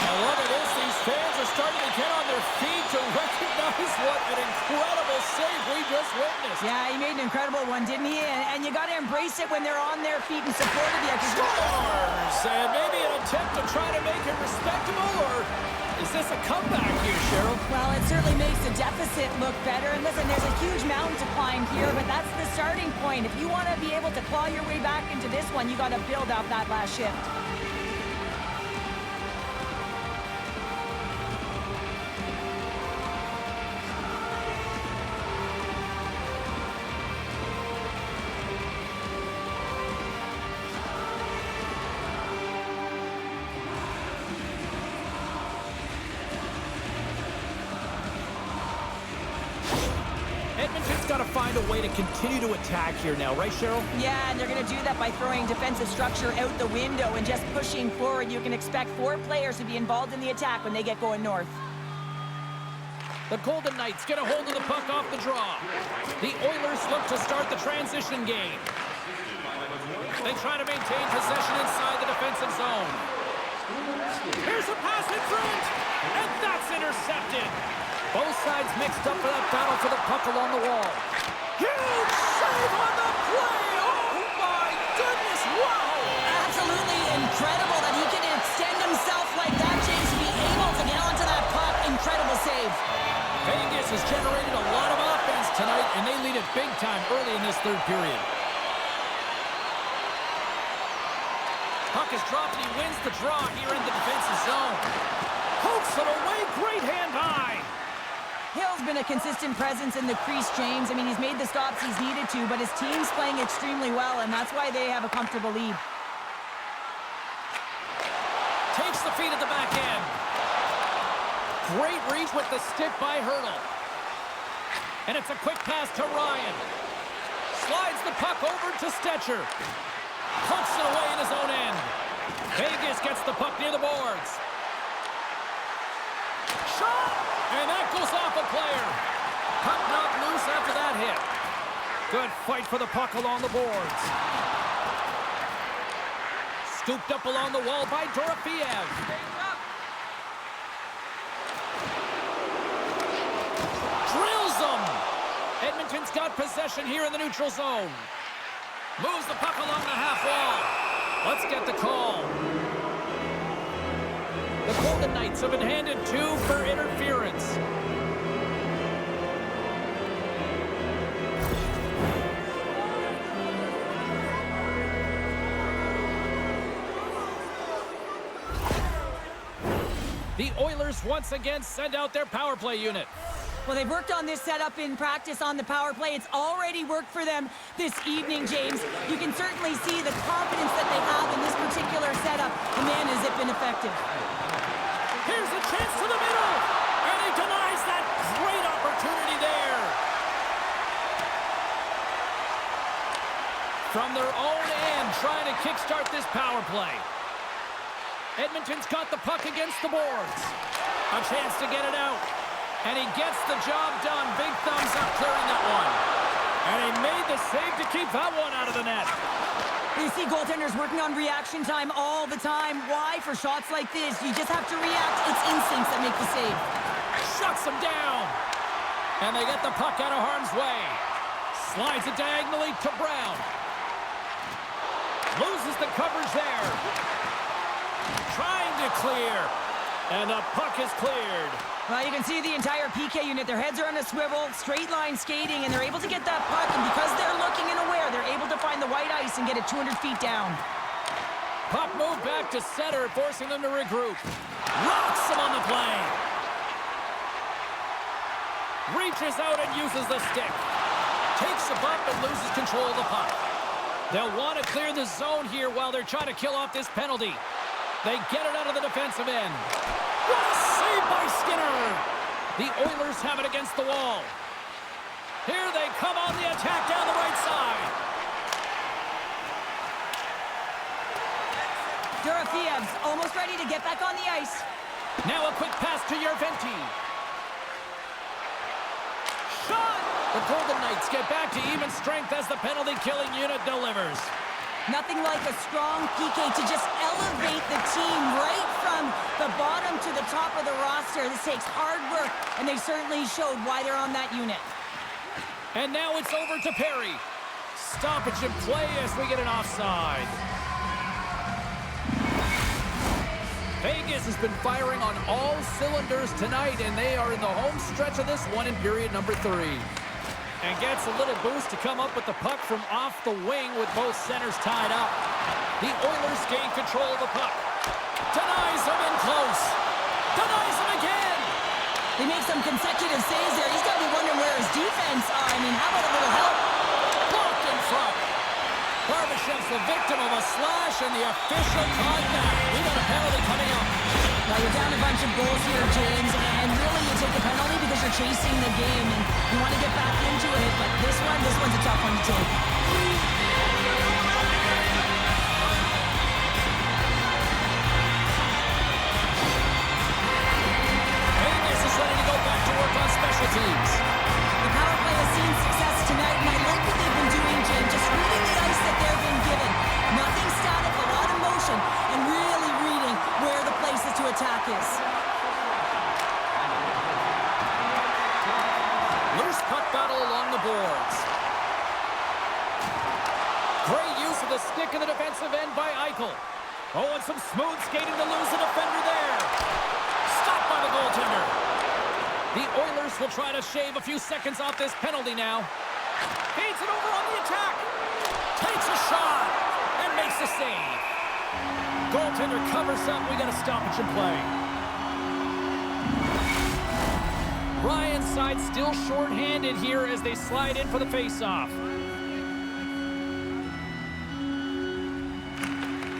Speaker 1: I love it. These fans are starting to get on their feet to recognize what an incredible save we just witnessed.
Speaker 2: Yeah, he made an incredible one, didn't he? And you got to embrace it when they're on their feet and support of you.
Speaker 1: Scores! And maybe an attempt to try to make it respectable, or is this a comeback here, Cheryl?
Speaker 2: Well, it certainly makes the deficit look better. And listen, there's a huge mountain to climb here, but that's the starting point. If you want to be able to claw your way back into this one, you got to build off that last shift.
Speaker 1: Edmonton's got to find a way to continue to attack here now, right, Cheryl?
Speaker 2: Yeah, and they're going to do that by throwing defensive structure out the window and just pushing forward. You can expect 4 players to be involved in the attack when they get going north.
Speaker 1: The Golden Knights get a hold of the puck off the draw. The Oilers look to start the transition game. They try to maintain possession inside the defensive zone. Here's a pass in front, and that's intercepted. Both sides mixed up for that battle for the puck along the wall. Huge save on the play! Oh my goodness, wow!
Speaker 2: Absolutely incredible that he can extend himself like that, James, to be able to get onto that puck. Incredible save.
Speaker 1: Vegas has generated a lot of offense tonight, and they lead it big time early in this third period. Puck is dropped, and he wins the draw here in the defensive zone. Pokes it away, great hand high.
Speaker 2: Hill's been a consistent presence in the crease, James. I mean, he's made the stops he's needed to, but his team's playing extremely well, and that's why they have a comfortable lead.
Speaker 1: Takes the feed at the back end. Great reach with the stick by Hurdle. And it's a quick pass to Ryan. Slides the puck over to Stetcher. Pumps it away in his own end. Vegas gets the puck near the boards. Shot! And that goes off a player. Puck knocked loose after that hit. Good fight for the puck along the boards. Scooped up along the wall by Dorofeev. Drills them. Edmonton's got possession here in the neutral zone. Moves the puck along the half wall. Let's get the call. The Golden Knights have been handed 2 for interference. The Oilers once again send out their power play unit.
Speaker 2: Well, they've worked on this setup in practice on the power play. It's already worked for them this evening, James. You can certainly see the confidence that they have in this particular setup. And man, has it been effective.
Speaker 1: Here's a chance to the middle, and he denies that great opportunity there. From their own end, trying to kickstart this power play. Edmonton's got the puck against the boards. A chance to get it out, and he gets the job done. Big thumbs up clearing that one. And he made the save to keep that one out of the net.
Speaker 2: You see goaltenders working on reaction time all the time. Why? For shots like this, you just have to react. It's instincts that make the save.
Speaker 1: Shuts him down. And they get the puck out of harm's way. Slides it diagonally to Brown. Loses the coverage there. Trying to clear. And the puck is cleared.
Speaker 2: Well, you can see the entire PK unit. Their heads are on a swivel, straight line skating, and they're able to get that puck. And because they're looking and aware, they're able to find the white ice and get it 200 feet down.
Speaker 1: Puck moved back to center, forcing them to regroup. Rocks him on the play. Reaches out and uses the stick. Takes a bump and loses control of the puck. They'll want to clear the zone here while they're trying to kill off this penalty. They get it out of the defensive end. What a save by Skinner! The Oilers have it against the wall. Here they come on the attack down the right side.
Speaker 2: Dorofiev's almost ready to get back on the ice.
Speaker 1: Now a quick pass to Yerventi. Shot! The Golden Knights get back to even strength as the penalty-killing unit delivers.
Speaker 2: Nothing like a strong PK to just elevate the team right from the bottom to the top of the roster. This takes hard work, and they certainly showed why they're on that unit.
Speaker 1: And now it's over to Perry. Stoppage in play as we get an offside. Vegas has been firing on all cylinders tonight, and they are in the home stretch of this one in period number 3. And gets a little boost to come up with the puck from off the wing with both centers tied up. The Oilers gain control of the puck. Denies him in close. Denies him again.
Speaker 2: They make some consecutive saves there. He's got to be wondering where his defense are. I mean, how about a little help?
Speaker 1: Blocked in front. Barbashev's the victim of a slash, and the official caught that. We got a penalty coming up.
Speaker 2: Now you're down a bunch of goals here, James, and really you take the penalty because you're chasing the game, and you want to get back into it, but this one's a tough one to take.
Speaker 1: Vegas is ready to go back to work on special teams.
Speaker 2: The power play has seen success tonight, and I like what they've been doing, Jim, just reading the ice that they've been given. Nothing static, a lot of motion, and really reading where the places to attack is.
Speaker 1: Loose puck battle along the boards. Great use of the stick in the defensive end by Eichel. Oh, and some smooth skating to lose the defender there. Stopped by the goaltender. The Oilers will try to shave a few seconds off this penalty now. Feeds it over on the attack. Takes a shot and makes the save. Goaltender covers up. We got a stoppage in play. Ryan's side still shorthanded here as they slide in for the faceoff.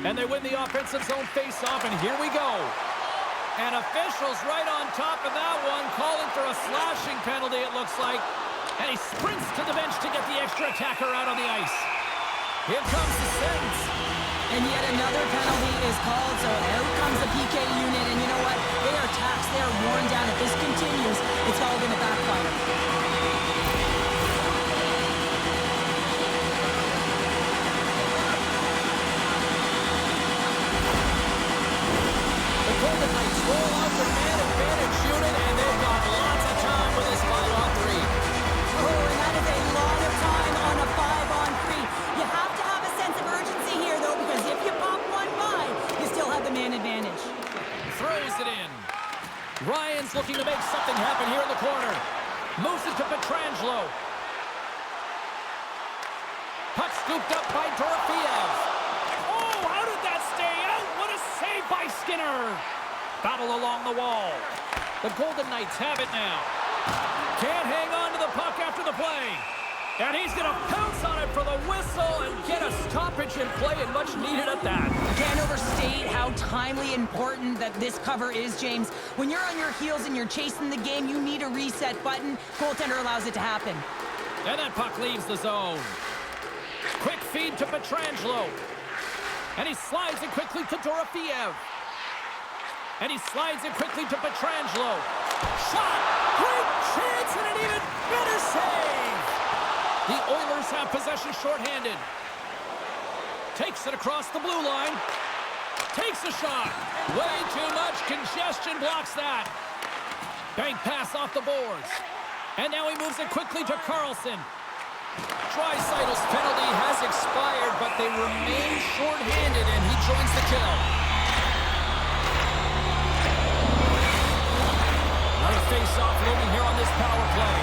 Speaker 1: And they win the offensive zone faceoff, and here we go. And officials right on top of that one, calling for a slashing penalty, it looks like. And he sprints to the bench to get the extra attacker out on the ice. Here comes the sentence.
Speaker 2: And yet another penalty is called, so out comes the PK unit, and you know what? They are taxed, they are worn down. If this continues, it's all going to backfire.
Speaker 1: The Golden Knights roll out their man advantage unit, and they've got lots of time for this 5-on-3.
Speaker 2: Oh, and that is a lot of time on a 5-on-3. You have to have a sense of urgency here, though, because if you pop one by, you still have the man advantage.
Speaker 1: Throws it in. Ryan's looking to make something happen here in the corner. Moves it to Pietrangelo. Puck scooped up by Dorofeev. Oh, how did that stay out? What a save by Skinner. Battle along the wall. The Golden Knights have it now. Can't hang on to the puck after the play. And he's going to pounce on it for the whistle and get a stoppage in play, and much needed at that.
Speaker 2: Can't overstate how timely important that this cover is, James. When you're on your heels and you're chasing the game, you need a reset button. Goaltender allows it to happen.
Speaker 1: And that puck leaves the zone. Quick feed to Pietrangelo. And he slides it quickly to Dorofeev. And he slides it quickly to Pietrangelo. Shot! Great chance and an even better save! The Oilers have possession shorthanded. Takes it across the blue line. Takes a shot. Way too much congestion blocks that. Bank pass off the boards. And now he moves it quickly to Carlson. Draisaitl's penalty has expired, but they remain shorthanded, and he joins the kill. Another face-off looming here on this power play.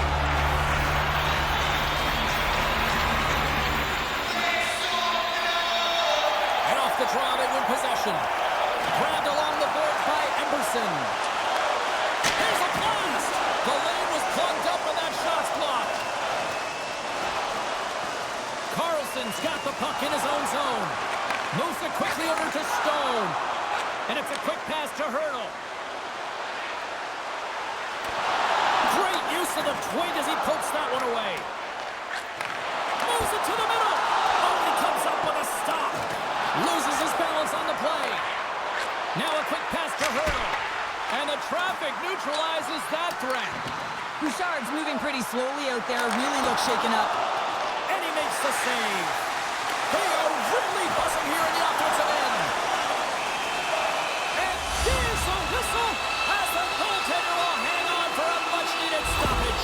Speaker 1: And off the draw, they win possession. Grabbed along the boards by Emberson. Here's a blast! The lane was plugged up, and He's got the puck in his own zone. Moves it quickly over to Stone. And it's a quick pass to Hurdle. Great use of the twig as he pokes that one away. Moves it to the middle. Only comes up with a stop. Loses his balance on the play. Now a quick pass to Hurdle. And the traffic neutralizes that threat.
Speaker 2: Bouchard's moving pretty slowly out there. Really looks shaken up.
Speaker 1: And he makes the save. They are really buzzing here in the offensive end. And here's a whistle as the goaltender will hang on for a much-needed stoppage.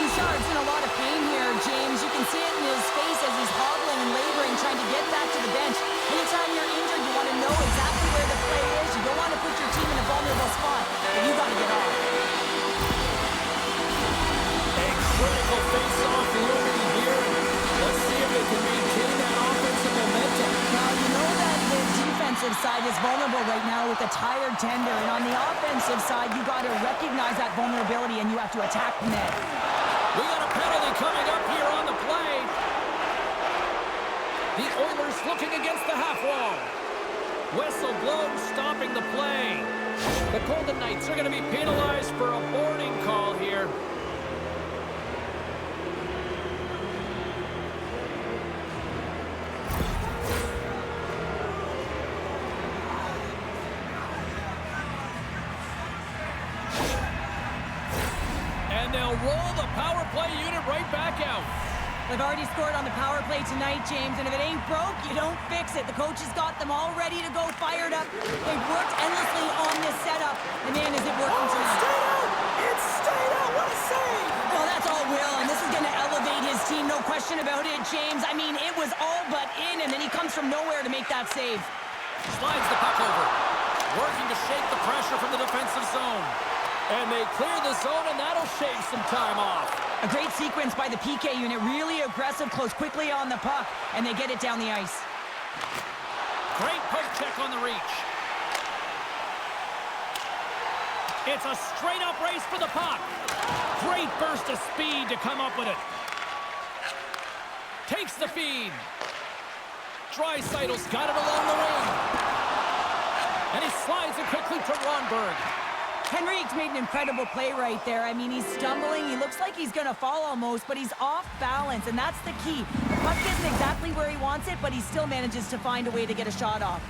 Speaker 2: Bouchard's in a lot of pain here, James. You can see it in his face as he's hobbling and laboring, trying to get back to the bench. Anytime you're injured, you want to know exactly where the play is. You don't want to put your team in a vulnerable spot, but you got to get off.
Speaker 1: A critical face-off looming here. Let's see if they can maintain that offensive momentum.
Speaker 2: Now, you know that the defensive side is vulnerable right now with a tired tender, and on the offensive side, you got to recognize that vulnerability, and you have to attack the net.
Speaker 1: We got a penalty coming up here on the play. The Oilers looking against the half wall. Whistle blown, stopping the play. The Golden Knights are going to be penalized for a boarding call here. And they'll roll the power play unit right back out.
Speaker 2: They've already scored on the power play tonight, James, and if it ain't broke, you don't fix it. The coach has got them all ready to go, fired up. They've worked endlessly on this setup, and man, is it working tonight.
Speaker 1: It's stayed out! What a save!
Speaker 2: Well, that's all Will, and this is going to elevate his team, no question about it, James. I mean, it was all but in, and then he comes from nowhere to make that save.
Speaker 1: Slides the puck over. Working to shake the pressure from the defensive zone. And they clear the zone, and that'll shave some time off.
Speaker 2: A great sequence by the PK unit. Really aggressive, close quickly on the puck, and they get it down the ice.
Speaker 1: Great poke check on the reach. It's a straight-up race for the puck. Great burst of speed to come up with it. Takes the feed. Draisaitl's got it along the wing. And he slides it quickly to Ronberg.
Speaker 2: Henrique's made an incredible play right there. I mean, he's stumbling. He looks like he's going to fall almost, but he's off balance, and that's the key. The puck isn't exactly where he wants it, but he still manages to find a way to get a shot off.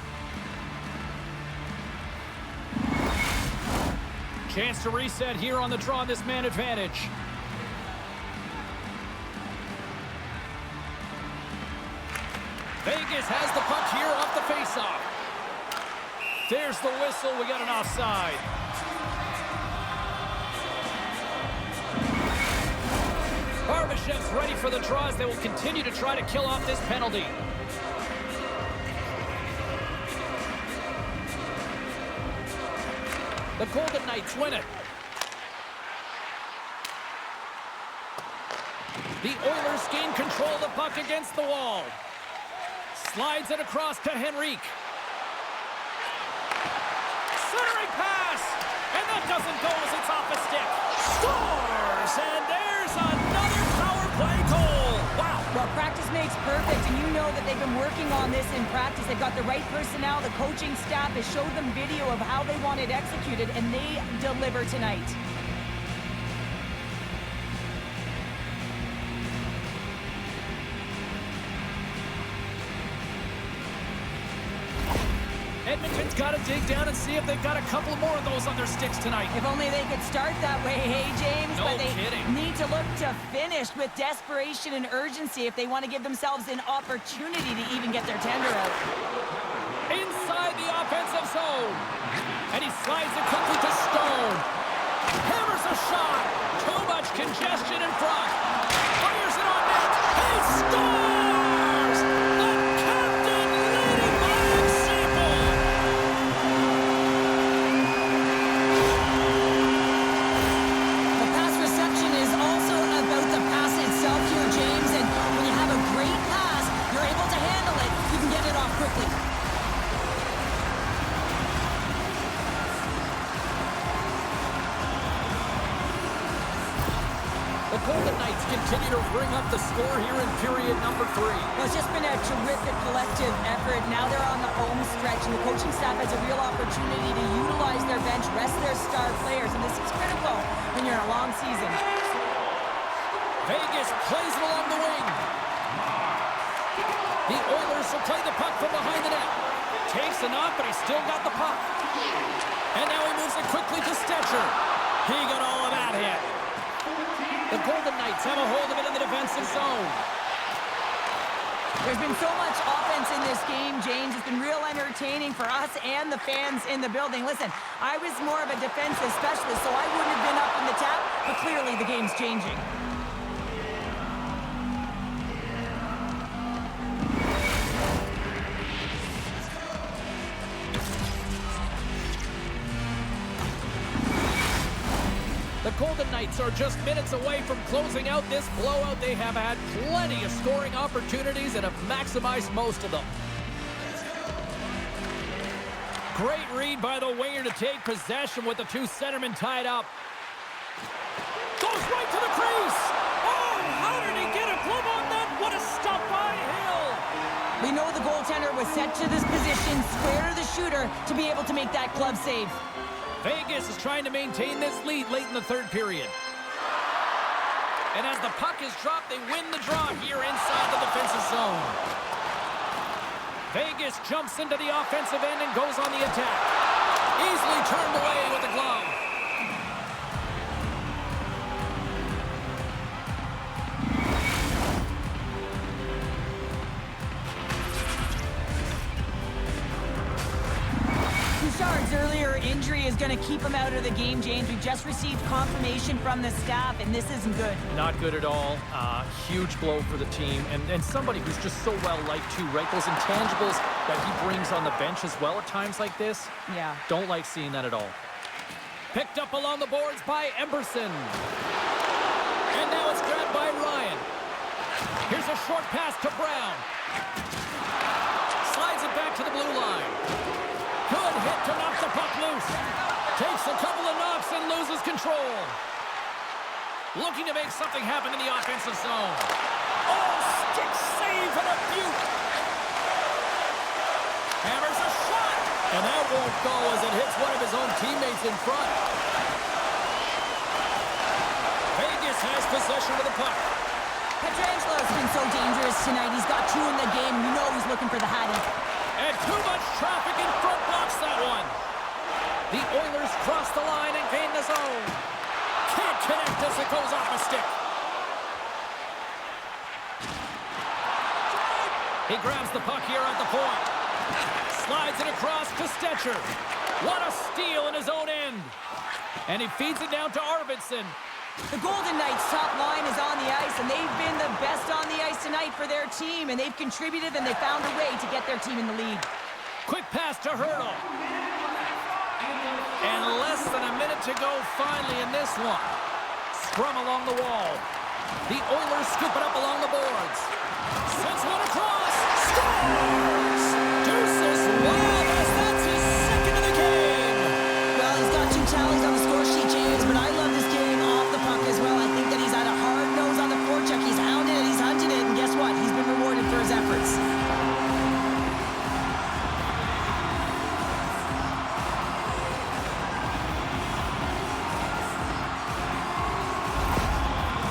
Speaker 1: Chance to reset here on the draw on this man advantage. Vegas has the puck here off the faceoff. There's the whistle. We got an offside. Barbashev's ready for the draws. They will continue to try to kill off this penalty. The Golden Knights win it. The Oilers gain control of the puck against the wall. Slides it across to Henrique. Centering pass! And that doesn't go as it's off a stick. Scores! And there's another power play goal. Wow.
Speaker 2: Well, practice makes perfect, and you know that they've been working on this in practice. They've got the right personnel. The coaching staff has showed them video of how they want it executed, and they deliver tonight.
Speaker 1: Edmonton's got to dig down and see if they've got a couple more of those on their sticks tonight.
Speaker 2: If only they could start that way, hey, James?
Speaker 1: No
Speaker 2: but they
Speaker 1: kidding.
Speaker 2: need to look to finish with desperation and urgency if they want to give themselves an opportunity to even get their tender out.
Speaker 1: Inside the offensive zone. And he slides it quickly to Stone. Hammers a shot. Too much congestion in front. Fires it on net. He scores! The captain leading by example.
Speaker 2: The pass reception is also about the pass itself here, James. And when you have a great pass, you're able to handle it. You can get it off quickly.
Speaker 1: The The Golden Knights continue to bring up the score here in period number 3.
Speaker 2: Well, it's just been a terrific collective effort. Now they're on the home stretch, and the coaching staff has a real opportunity to utilize their bench, rest their star players, and this is critical when you're in a long season.
Speaker 1: Vegas plays it along the wing. The Oilers will play the puck from behind the net. Takes a knock, but he's still got the puck. And now he moves it quickly to Stetcher. He got all of that hit. The Golden Knights have a hold of it in the defensive zone.
Speaker 2: There's been so much offense in this game, James. It's been real entertaining for us and the fans in the building. Listen, I was more of a defensive specialist, so I wouldn't have been up in the tap, but clearly the game's changing.
Speaker 1: The Golden Knights are just minutes away from closing out this blowout. They have had plenty of scoring opportunities and have maximized most of them. Great read by the winger to take possession with the two centermen tied up. Goes right to the crease. Oh, how did he get a glove on that? What a stop by Hill.
Speaker 2: We know the goaltender was set to this position, square to the shooter, to be able to make that glove save.
Speaker 1: Vegas is trying to maintain this lead late in the third period. And as the puck is dropped, they win the draw here inside the defensive zone. Vegas jumps into the offensive end and goes on the attack. Easily turned away with the glove.
Speaker 2: Bouchard's earlier injury is going to keep him out of the game, James. We just received confirmation from the staff, and this isn't good.
Speaker 1: Not good at all. Huge blow for the team. And somebody who's just so well-liked, too, right? Those intangibles that he brings on the bench as well at times like this.
Speaker 2: Yeah.
Speaker 1: Don't like seeing that at all. Picked up along the boards by Emberson. And now it's grabbed by Ryan. Here's a short pass to Brown. Slides it back to the blue line. Good hit to knock the puck loose. Takes a couple of knocks and loses control. Looking to make something happen in the offensive zone. Oh, stick save and a beaut. Hammers a shot. And that won't go as it hits one of his own teammates in front. Vegas has possession of the puck.
Speaker 2: Pietrangelo's been so dangerous tonight. He's got two in the game. You know he's looking for the hattie.
Speaker 1: And too much traffic in front blocks that one. The Oilers cross the line and gain the zone. Can't connect as it goes off a stick. He grabs the puck here at the point. Slides it across to Stetcher. What a steal in his own end. And he feeds it down to Arvidsson.
Speaker 2: The Golden Knights' top line is on the ice, and they've been the best on the ice tonight for their team, and they've contributed, and they found a way to get their team in the lead.
Speaker 1: Quick pass to Hurdle. And less than a minute to go finally in this one. Scrum along the wall. The Oilers scoop it up along the boards. Sends one across. Scores! Deuces Wild, that's his second of the game.
Speaker 2: Well, he's got two tallies on the score sheet, James, but I love this game off the puck as well. I think that he's had a hard nose on the forecheck. He's hounded it, he's hunted it, and guess what? He's been rewarded for his efforts.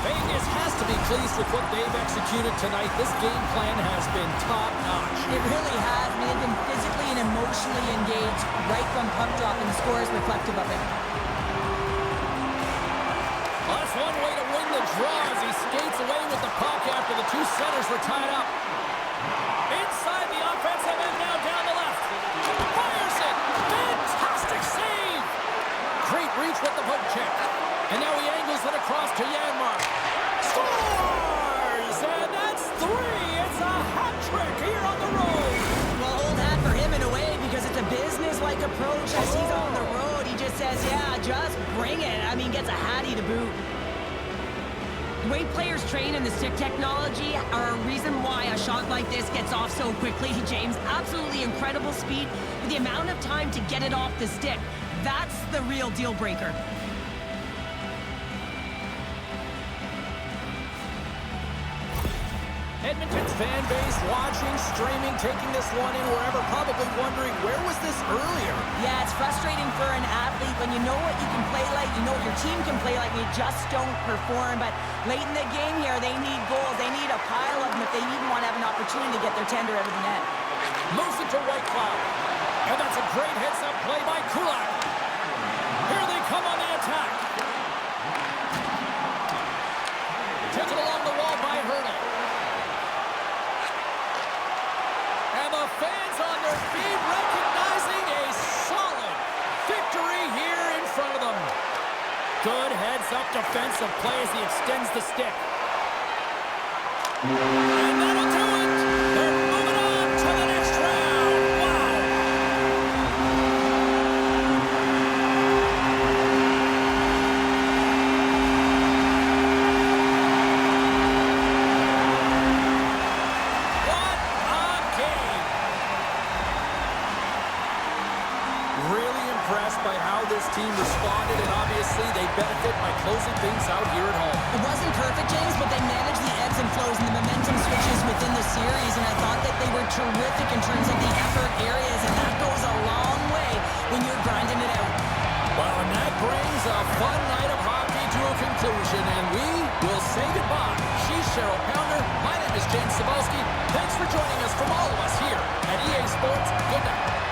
Speaker 1: Vegas has to be pleased with what they've executed tonight. This game plan has been top-notch.
Speaker 2: It really has. I mean, they've been physically and emotionally engaged right from puck drop, and the score is reflective of it.
Speaker 1: Well, that's one way to win the draw as he skates away with the puck after the two centers were tied up. Inside the offensive end, now down the left. Fires it. Fantastic save. Great reach with the poke check. And now he angles it across to Janmark. Scores! And that's three. It's a hat trick here on the road.
Speaker 2: Well, old hat for him in a way, because it's a business-like approach as he's on the road. He just says, yeah, just bring it. I mean, gets a hattie to boot. The way players train in the stick technology are a reason why a shot like this gets off so quickly, James. Absolutely incredible speed with the amount of time to get it off the stick. That's the real deal breaker.
Speaker 1: Edmonton's fan base watching, streaming, taking this one in wherever, probably wondering, where was this earlier?
Speaker 2: Yeah, it's frustrating for an athlete when you know what you can play like, you know what your team can play like, and you just don't perform. But late in the game here, they need goals. They need a pile of them if they even want to have an opportunity to get their tender out of the net.
Speaker 1: Moves it to White Cloud. And that's a great heads-up play by Kulak. Here they come on the attack. Taken along the wall by Hurdle. And the fans on their feet recognizing a solid victory here in front of them. Good heads-up defensive play as he extends the stick. And that'll do it. They're moving on to the next round. Wow. What a game. Really impressed by how this team responded, and obviously they benefit by closing things out here at home.
Speaker 2: It wasn't perfect, James, but they managed the ebbs and flows and the momentum switches within the series, and I thought that they were terrific in terms of the effort areas, and that goes a long way when you're grinding it out.
Speaker 1: Well, and that brings a fun night of hockey to a conclusion, and we will say goodbye. She's Cheryl Pounder. My name is James Cebulski. Thanks for joining us from all of us here at EA Sports. Good night.